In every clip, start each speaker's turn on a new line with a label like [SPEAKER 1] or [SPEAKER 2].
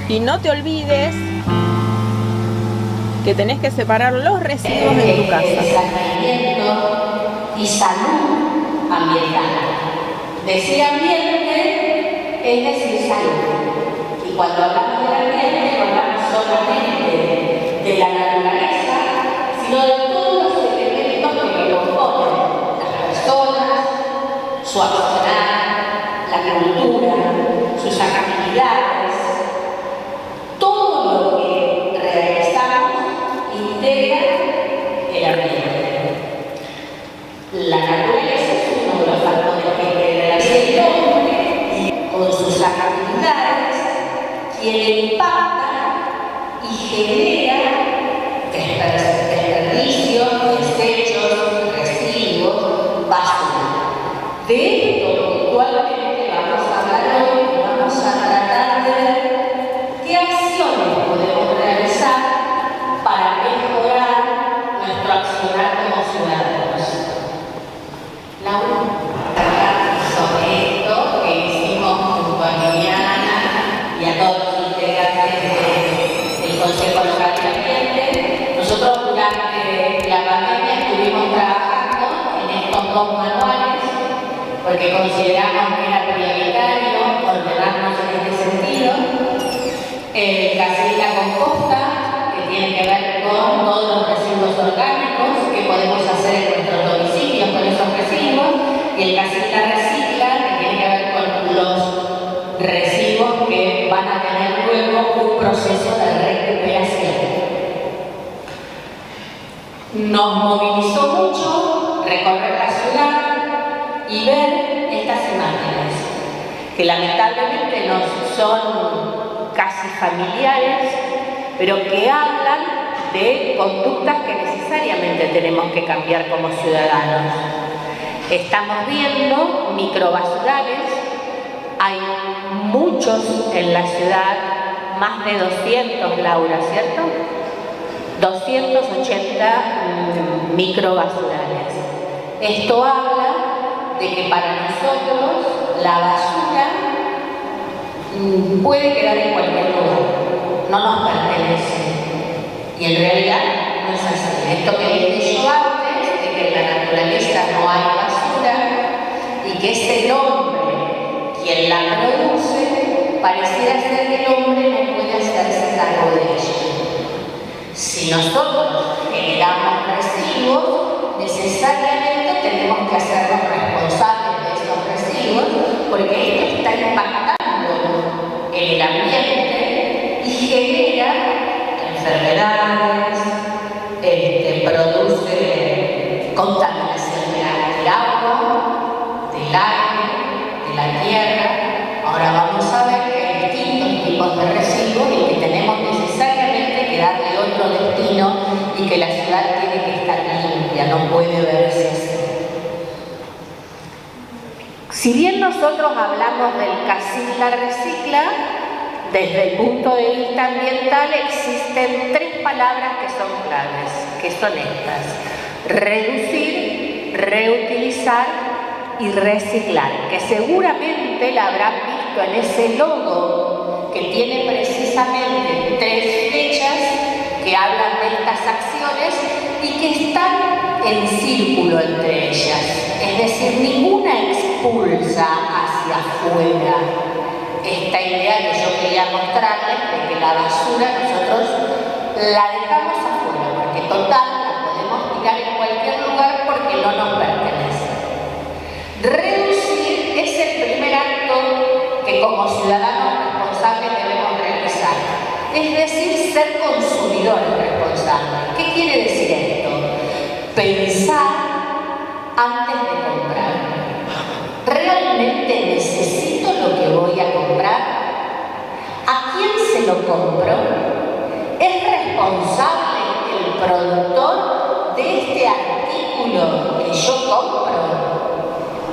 [SPEAKER 1] Y no te olvides que tenés que separar los residuos en tu casa.
[SPEAKER 2] Saneamiento y salud ambiental. Decir ambiente es decir salud. Y cuando hablamos del ambiente, no hablamos solamente de la naturaleza, sino de todos los elementos que lo componen. Las personas, su accionar, la cultura, sus actividades. Todo lo que realizamos integra el ambiente. La naturaleza es uno de los factores que integra el hombre y con sus actividades quien impacta y genera desperdicios, desechos, residuos, basura. De esto puntualmente vamos a hablar hoy, vamos a tratar de ver qué acciones podemos realizar para mejorar nuestro accionar como ciudadanos. Laura, sobre esto que hicimos junto a Liliana y a todos los integrantes del Consejo Local de Ambiente, nosotros durante la pandemia estuvimos trabajando en estos dos manuales porque consideramos que era prioritario ordenarnos en este sentido. El Casil la composta, que tiene que ver con todos los residuos orgánicos que podemos hacer en nuestros domicilios con esos residuos, y el Casil la recicla, que tiene que ver con los residuos que van a tener luego un proceso de recuperación. Nos movilizó mucho recorrer la ciudad y ver estas imágenes, que lamentablemente no son casi familiares, pero que hablan de conductas que necesariamente tenemos que cambiar como ciudadanos. Estamos viendo microbasurales, hay muchos en la ciudad, más de 200, Laura, ¿cierto? 280 microbasurales. Esto habla de que para nosotros la basura puede quedar en cualquier lugar, no nos pertenece. Y en realidad no es así. Esto que dije yo antes, de que en la naturaleza no hay basura y que es el hombre quien la produce, pareciera ser que el hombre no puede hacerse cargo de ella. Si nosotros generamos residuos, necesariamente tenemos que hacernos responsables de esos residuos, porque esto está impactando en el ambiente y genera enfermedades, produce contaminación del agua, del aire, de la tierra. Ahora vamos a ver que hay distintos tipos de residuos y que tenemos necesariamente que darle otro destino y que la ciudad tiene que estar limpia, no puede verse así. Si bien nosotros hablamos del Casil la recicla, desde el punto de vista ambiental existen tres palabras que son claves, que son estas: reducir, reutilizar y reciclar, que seguramente la habrán visto en ese logo que tiene precisamente tres flechas que hablan de estas acciones y que están en círculo entre ellas, es decir, ninguna expulsa hacia afuera. Esta idea que yo quería mostrarles de que la basura nosotros la dejamos afuera, porque total la podemos tirar en cualquier lugar porque no nos pertenece. Reducir es el primer acto que como ciudadanos responsables debemos realizar, es decir, ser consumidores responsables. ¿Qué quiere decir esto? Pensar antes de comprar. ¿Realmente necesito lo que voy a comprar? ¿A quién se lo compro? ¿Es responsable el productor de este artículo que yo compro?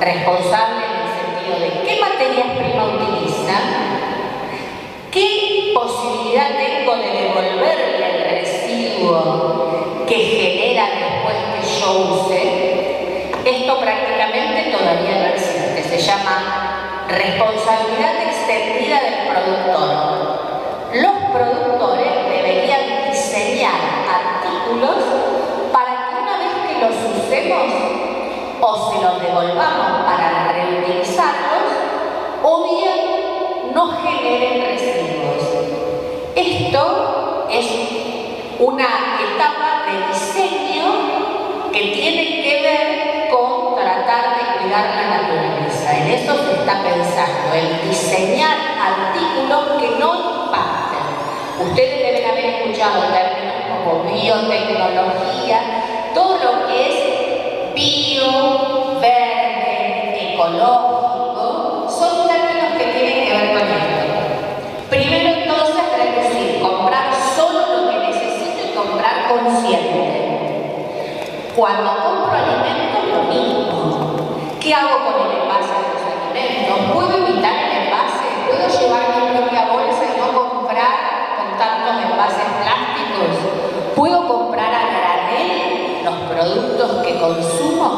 [SPEAKER 2] ¿Responsable en el sentido de qué materias primas utiliza? ¿Qué posibilidad tengo de devolverle el residuo que genera después que yo use? Esto prácticamente todavía no existe, se llama responsabilidad extendida del productor. Los productores deberían diseñar artículos para que una vez que los usemos o se los devolvamos para reutilizarlos o bien no generen residuos. Esto es una etapa de diseño que tiene que ver con tratar de cuidar la naturaleza. En eso se está pensando, en diseñar artículos que no impacten. Ustedes deben haber escuchado términos como biotecnología, todo lo que es bio, verde, ecológico, son términos que tienen que ver con esto. Primero entonces reducir, comprar solo lo que necesito y comprar consciente. Cuando compro alimentos, lo mismo. ¿Qué hago con el envase de los alimentos? ¿Puedo evitar el envase? ¿Puedo llevar mi propia bolsa y no comprar con tantos envases plásticos? ¿Puedo comprar a granel los productos que consumo?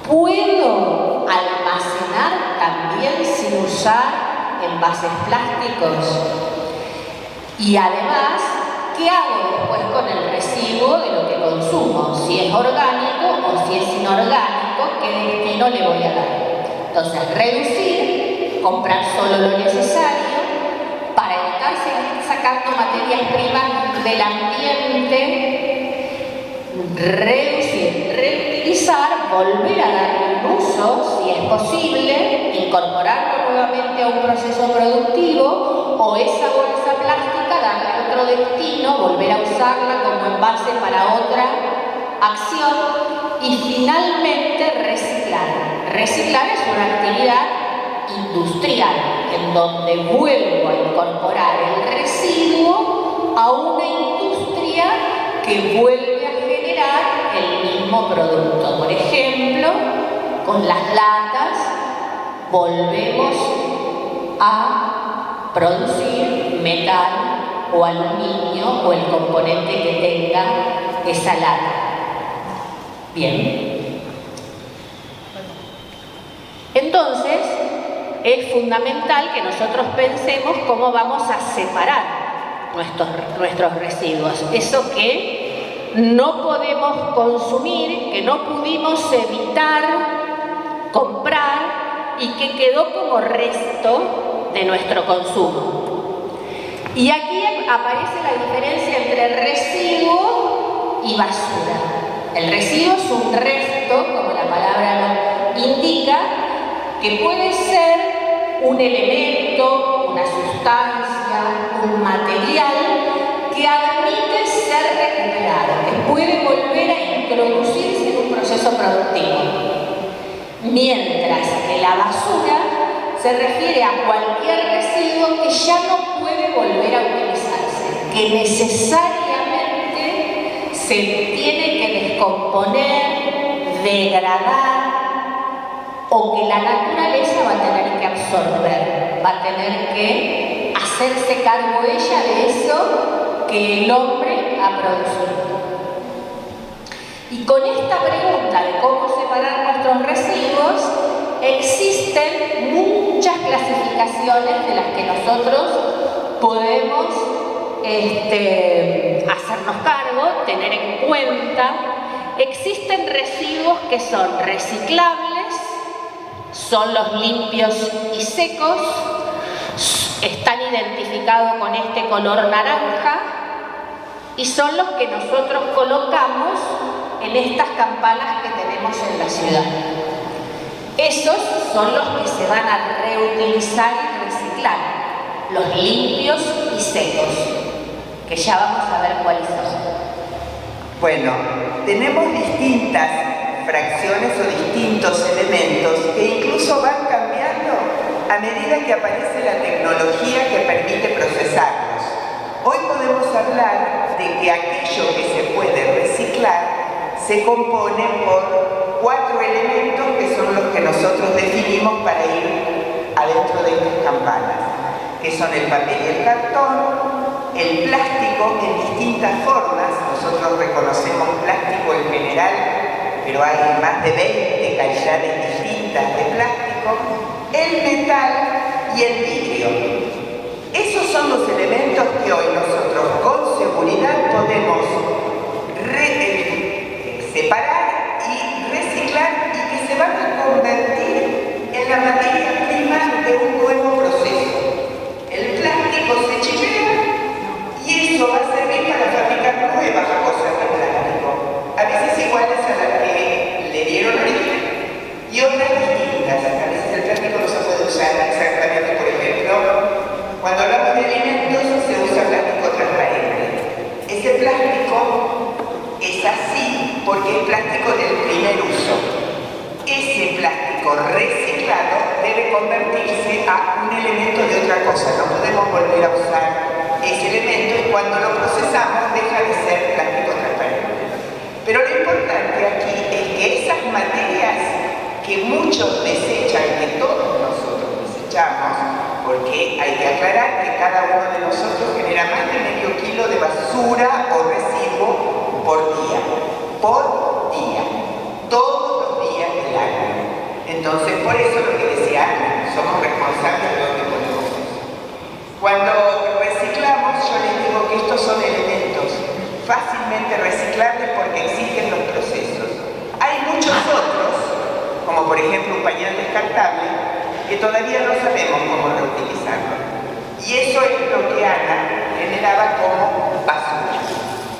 [SPEAKER 2] ¿Puedo almacenar también sin usar envases plásticos? Y además, ¿qué hago después con el residuo de lo que consumo? Si es orgánico o si es inorgánico, ¿qué destino le voy a dar? Entonces, reducir, comprar solo lo necesario para evitar seguir sacando materias primas del ambiente, reducir, reutilizar, volver a darle un uso, si es posible, incorporarlo nuevamente a un proceso productivo o esa bolsa plástica darle otro destino, volver a usarla como envase para otra acción y finalmente reciclar. Reciclar es una actividad industrial en donde vuelvo a incorporar el residuo a una industria que vuelve a generar el mismo producto. Por ejemplo, con las latas volvemos a producir metal o aluminio o el componente que tenga esa lata. Bien. Entonces, es fundamental que nosotros pensemos cómo vamos a separar nuestros residuos. Eso que no podemos consumir, que no pudimos evitar comprar y que quedó como resto de nuestro consumo. Y aquí aparece la diferencia entre residuo y basura. El residuo es un resto, como la palabra lo indica, que puede ser un elemento, una sustancia, un material que admite ser recuperado, que puede volver a introducirse en un proceso productivo. Mientras que la basura se refiere a cualquier residuo que ya no puede volver a utilizarse, que necesariamente se tiene que descomponer, degradar, o que la naturaleza va a tener que absorber, va a tener que hacerse cargo ella de eso que el hombre ha producido. Y con esta pregunta de cómo separar nuestros residuos, existen muchas clasificaciones de las que nosotros podemos hacernos cargo, tener en cuenta. Existen residuos que son reciclables, son los limpios y secos, están identificados con este color naranja y son los que nosotros colocamos en estas campanas que tenemos en la ciudad. Esos son los que se van a reutilizar y reciclar, los limpios y secos, que ya vamos a ver cuáles son.
[SPEAKER 3] Bueno, tenemos distintas fracciones o distintos elementos que incluso van cambiando a medida que aparece la tecnología que permite procesarlos. Hoy podemos hablar de que aquello que se puede reciclar se compone por 4 elementos que son los que nosotros definimos para ir adentro de estas campanas, que son el papel y el cartón, el plástico en distintas formas. Nosotros reconocemos plástico en general, pero hay más de 20 calidades distintas de plástico, el metal y el vidrio. Esos son los elementos elementos que hoy nosotros con seguridad podemos separar y reciclar y que se van a convertir en la materia prima de un nuevo proceso. El plástico se chipea y eso va a servir para fabricar nuevas cosas de plástico, a veces iguales a las que le dieron origen y otras distintas. A veces el plástico no se puede usar exactamente, por ejemplo, cuando hablamos de alimentos se usa plástico transparente. Ese plástico es así porque es plástico del primer uso. Ese plástico reciclado debe convertirse a un elemento de otra cosa. No podemos volver a usar ese elemento y cuando lo procesamos deja de ser plástico transparente. Pero lo importante aquí es que esas materias que muchos desechan, que todos nosotros desechamos, porque hay que aclarar que cada uno de nosotros genera más de medio kilo de basura o residuo por día, todos los días del año. Entonces, por eso lo que decía Ana, somos responsables de lo que ponemos eso. Cuando reciclamos, yo les digo que estos son elementos fácilmente reciclables porque existen los procesos. Hay muchos otros, como por ejemplo un pañal descartable, que todavía no sabemos cómo reutilizarlo. Y eso es lo que Ana generaba como basura.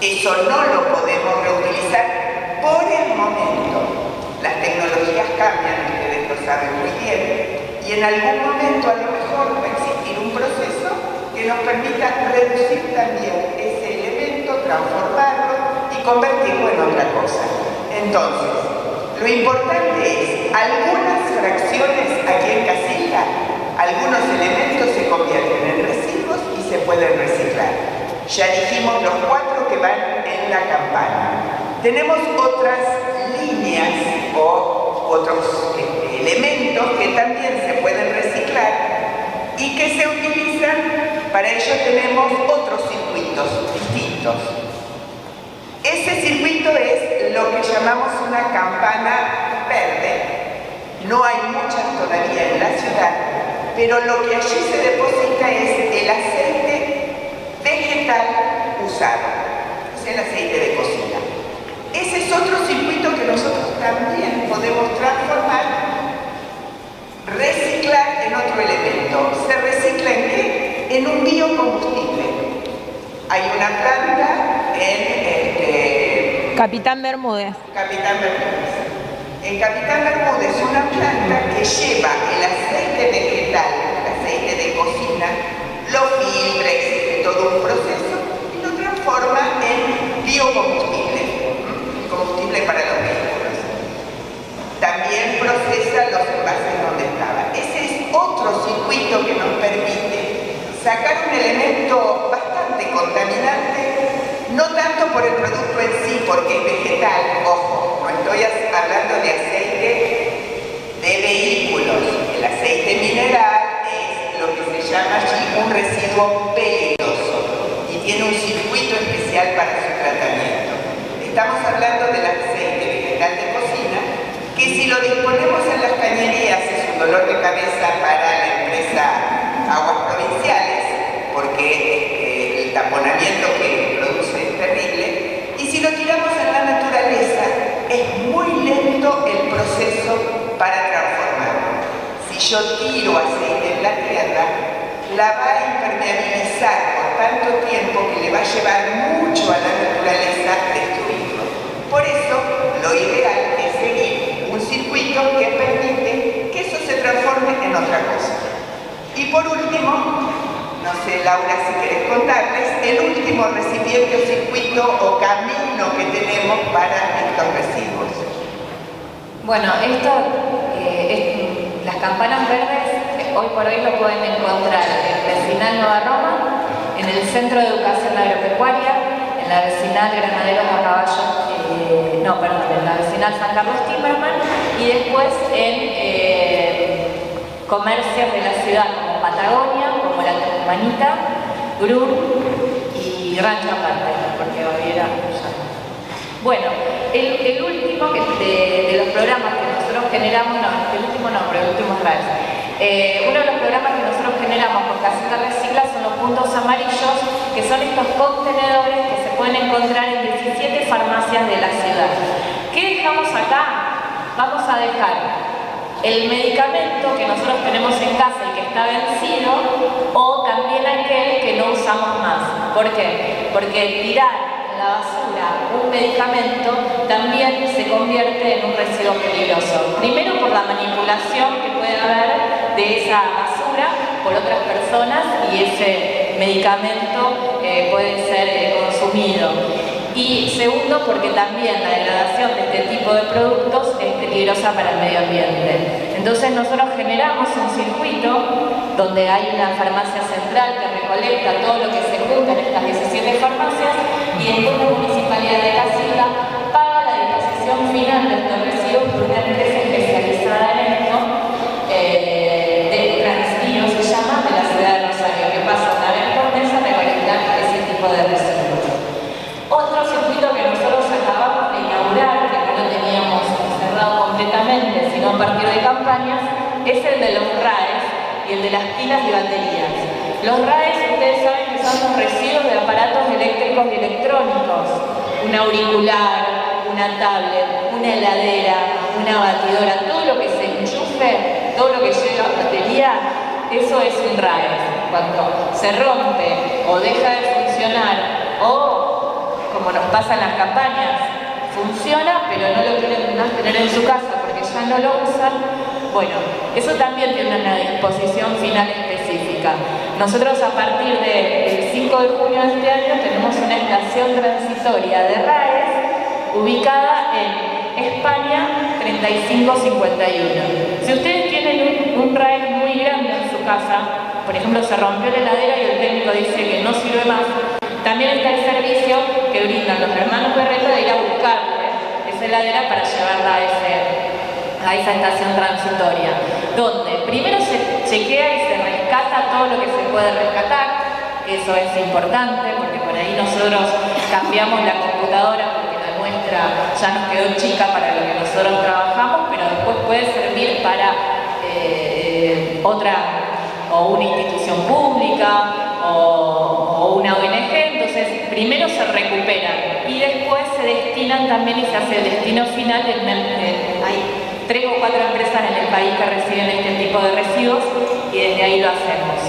[SPEAKER 3] Eso no lo podemos reutilizar por el momento. Las tecnologías cambian, ustedes lo saben muy bien, y en algún momento a lo mejor va a existir un proceso que nos permita reducir también ese elemento, transformarlo y convertirlo en otra cosa. Entonces, lo importante es, algunas fracciones aquí en Casilla, algunos elementos se convierten en residuos y se pueden reciclar. Ya dijimos los 4 que van en la campana. Tenemos otras líneas o otros elementos que también se pueden reciclar y que se utilizan, para ello tenemos otros circuitos distintos. Ese circuito es lo que llamamos una campana verde. No hay muchas todavía en la ciudad, pero lo que allí se deposita es el aceite vegetal usado, es el aceite de cocina. Ese es otro circuito que nosotros también podemos transformar, reciclar en otro elemento. ¿Se recicla en qué? En un biocombustible. Hay una planta en
[SPEAKER 1] Capitán Bermúdez.
[SPEAKER 3] En Capitán Bermúdez, una planta que lleva el aceite vegetal, el aceite de cocina, lo filtra, existe todo un proceso y lo transforma en biocombustible, combustible para los vehículos. También procesa los envases donde estaban. Ese es otro circuito que nos permite sacar un elemento bastante contaminante, no tanto por el producto en sí, porque es vegetal, ojo, no estoy hablando de aceite de vehículos. El aceite mineral es lo que se llama allí un residuo peligroso y tiene un circuito especial para su tratamiento. Estamos hablando del aceite vegetal de cocina, que si lo disponemos en las cañerías es un dolor de cabeza para la empresa Aguas Provinciales, porque el taponamiento que produce es terrible, y si lo tiramos en la naturaleza es muy lento el proceso para transformarlo. Si yo tiro aceite en la tierra, la va a impermeabilizar por tanto tiempo que le va a llevar mucho a la naturaleza destruirlo. Por eso, lo ideal es seguir un circuito que permite que eso se transforme en otra cosa. Y por último, no sé, Laura, si querés contarles, el último recipiente o circuito o camino que tenemos para estos residuos.
[SPEAKER 2] Bueno, las campanas verdes hoy por hoy lo pueden encontrar en Vecinal Nueva Roma, en el Centro de Educación Agropecuaria, en la Vecinal Granaderos a Caballo, en la Vecinal San Carlos Timmerman, y después en comercios de la ciudad como Patagonia, como La Manita, Grun y Rancho Aparte, porque Baviera ya no. Bueno, el último de los programas que nosotros generamos, el último es RAES.
[SPEAKER 4] Uno de los programas que nosotros generamos con Casita Recicla son los puntos amarillos, que son estos contenedores que se pueden encontrar en 17 farmacias de la ciudad. ¿Qué dejamos acá? Vamos a dejar el medicamento que nosotros tenemos en casa y que está vencido, o también aquel que no usamos más. ¿Por qué? Porque tirar en la basura un medicamento también se convierte en un residuo peligroso. Primero por la manipulación que puede haber de esa basura por otras personas y ese medicamento puede ser consumido. Y segundo, porque también la degradación de este tipo de productos es peligrosa para el medio ambiente. Entonces nosotros generamos un circuito donde hay una farmacia central que recolecta todo lo que se junta en estas 17 farmacias, y después la Municipalidad de Casilda paga la disposición final de estos residuos por una empresa especializada en esto, de Transmiro se llama, de la ciudad de Rosario, que pasa una vez por mes a recolectar ese tipo de residuos. Otro circuito que nosotros acabamos de inaugurar, que no lo teníamos cerrado completamente, sino a partir de campañas, es el de los RAEs y el de las pilas y baterías. Los RAEs, ustedes saben que son los residuos de aparatos eléctricos y electrónicos. Un auricular, una tablet, una heladera, una batidora, todo lo que se enchufe, todo lo que lleva batería, eso es un RAE. Cuando se rompe o deja de funcionar, o como nos pasa en las campañas, funciona pero no lo quieren más tener en su casa porque ya no lo usan, bueno, eso también tiene una disposición final específica. Nosotros a partir del 5 de junio de este año tenemos una estación transitoria de RAEs ubicada en España 3551. Si ustedes tienen un RAE muy grande en su casa, por ejemplo se rompió la heladera y el técnico dice que no sirve más, también está el servicio que brindan los hermanos Berreta de ir a buscarle esa heladera para llevarla a esa estación transitoria, donde primero se chequea y se rescata todo lo que se puede rescatar. Eso es importante porque por ahí nosotros cambiamos la computadora porque la nuestra ya nos quedó chica para lo que nosotros trabajamos, pero después puede servir para otra, o una institución pública o una ONG. Entonces primero se recuperan y después se destinan también y se hace el destino final. Hay 3 o 4 empresas en el país que reciben este tipo de residuos y desde ahí lo hacemos.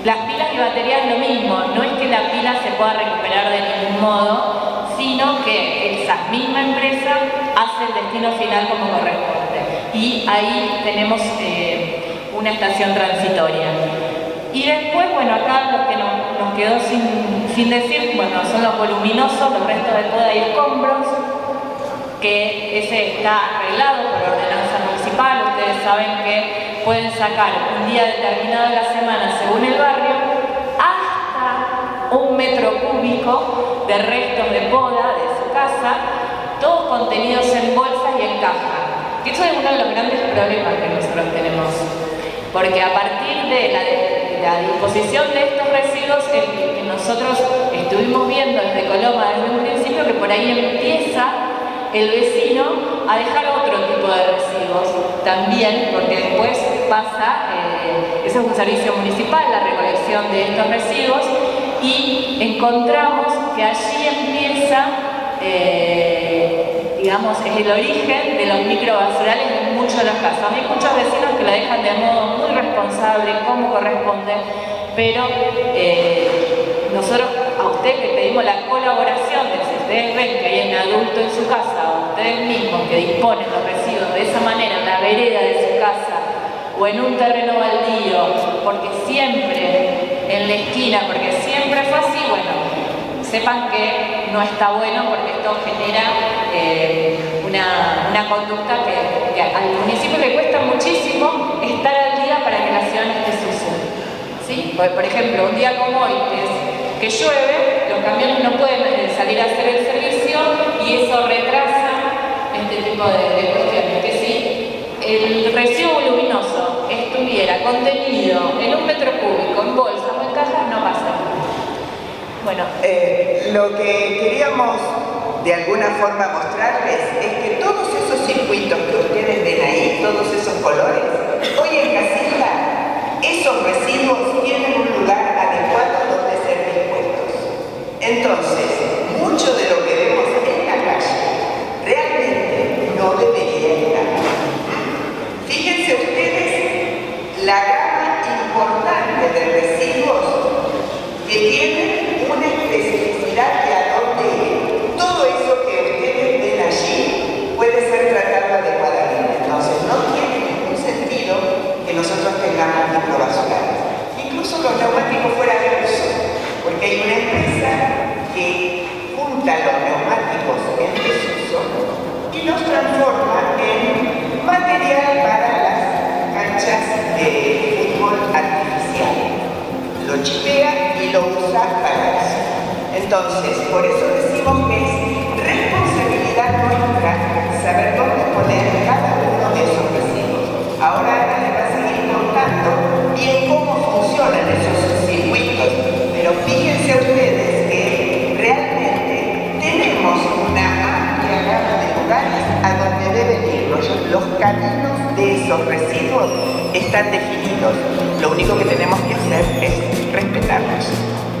[SPEAKER 4] Las pilas y baterías lo mismo, no es que la pila se pueda recuperar de ningún modo, sino que esa misma empresa hace el destino final como corresponde. Y ahí tenemos una estación transitoria. Y después, bueno, acá lo que nos quedó sin decir, bueno, son los voluminosos, los restos de poda y escombros, que ese está arreglado por ordenanza municipal. Ustedes saben que pueden sacar un día determinado de la semana, según el barrio, hasta 1 metro cúbico de restos de poda de su casa, todos contenidos en bolsas y en caja. Que eso es uno de los grandes problemas que nosotros tenemos, porque a partir de la disposición de estos residuos que nosotros estuvimos viendo desde Coloma desde un principio, que por ahí empieza el vecino a dejar otro tipo de residuos también, porque después pasa, ese es un servicio municipal, la recolección de estos residuos, y encontramos que allí empieza, digamos, es el origen de los microbasurales en muchos de los casos. Hay muchos vecinos que lo dejan de modo muy responsable, como corresponde, pero nosotros a ustedes les pedimos la colaboración de si ustedes ven que hay un adulto en su casa o ustedes mismos que disponen los residuos de esa manera en la vereda de su casa o en un terreno baldío, porque siempre en la esquina, porque siempre fue así, bueno, sepan que no está bueno porque esto genera una conducta que al municipio le cuesta muchísimo estar al día para que la ciudad no esté sucia, ¿sí? Por ejemplo, un día como hoy, que llueve, los camiones no pueden salir a hacer el servicio y eso retrasa este tipo de cuestiones. Que si el residuo voluminoso estuviera contenido en 1 metro cúbico, en bolsas o en cajas, no pasa nada. Bueno,
[SPEAKER 3] lo que queríamos de alguna forma mostrarles es que todos esos circuitos que ustedes ven ahí, todos esos colores, hoy en Casilda la gama importante de residuos que tienen una especificidad de a dónde ir. Todo eso que ustedes ven allí puede ser tratado adecuadamente. Entonces, no tiene ningún sentido que nosotros tengamos microbasurales. Incluso los neumáticos fuera de uso, porque hay una empresa que junta los neumáticos en desuso y los transforma en material para las canchas de fútbol artificial. Lo chipea y lo usa para eso. Entonces, por eso decimos que es responsabilidad nuestra saber dónde poner cada uno de esos residuos. Ahora Ana les va a seguir contando bien cómo funcionan esos circuitos, pero fíjense ustedes que realmente tenemos una amplia gama de lugares a donde deben ir. Los caminos de esos residuos están definidos. Lo único que tenemos que hacer es respetarlos.